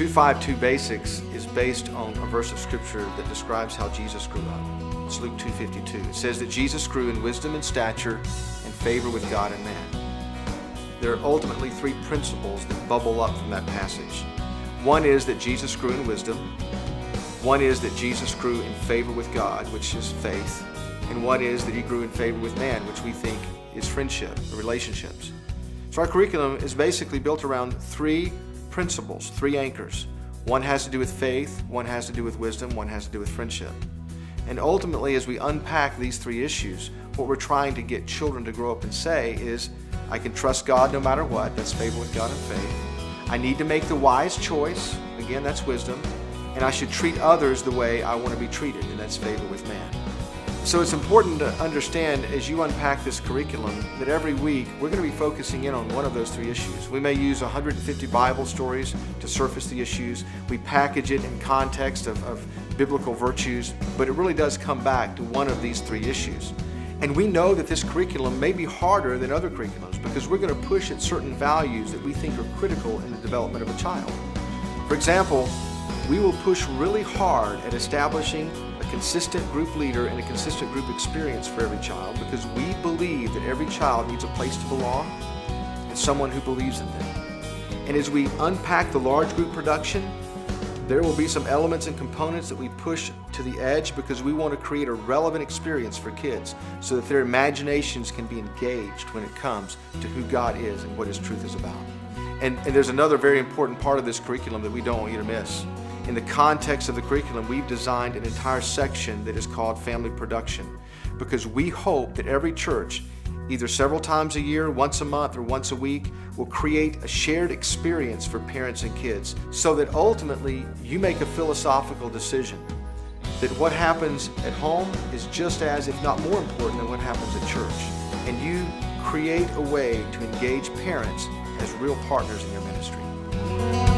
2:5, 2 Basics is based on a verse of Scripture that describes how Jesus grew up. It's Luke 2:52. It says that Jesus grew in wisdom and stature and favor with God and man. There are ultimately three principles that bubble up from that passage. One is that Jesus grew in wisdom. One is that Jesus grew in favor with God, which is faith. And one is that he grew in favor with man, which we think is friendship, or relationships. So our curriculum is basically built around three principles, three anchors. One has to do with faith, one has to do with wisdom, one has to do with friendship. And ultimately, as we unpack these three issues, what we're trying to get children to grow up and say is, I can trust God no matter what. That's favor with God and faith. I need to make the wise choice. Again, that's wisdom. And I should treat others the way I want to be treated, and that's favor with man. So it's important to understand as you unpack this curriculum that every week we're going to be focusing in on one of those three issues. We may use 150 Bible stories to surface the issues. We package it in context of biblical virtues, but it really does come back to one of these three issues. And we know that this curriculum may be harder than other curriculums because we're going to push at certain values that we think are critical in the development of a child. For example, we will push really hard at establishing a consistent group leader and a consistent group experience for every child because we believe that every child needs a place to belong and someone who believes in them. And as we unpack the large group production, there will be some elements and components that we push to the edge because we want to create a relevant experience for kids so that their imaginations can be engaged when it comes to who God is and what His truth is about. And there's another very important part of this curriculum that we don't want you to miss. In the context of the curriculum, we've designed an entire section that is called Family Production because we hope that every church, either several times a year, once a month, or once a week, will create a shared experience for parents and kids so that ultimately you make a philosophical decision that what happens at home is just as, if not more important than what happens at church. And you create a way to engage parents as real partners in your ministry.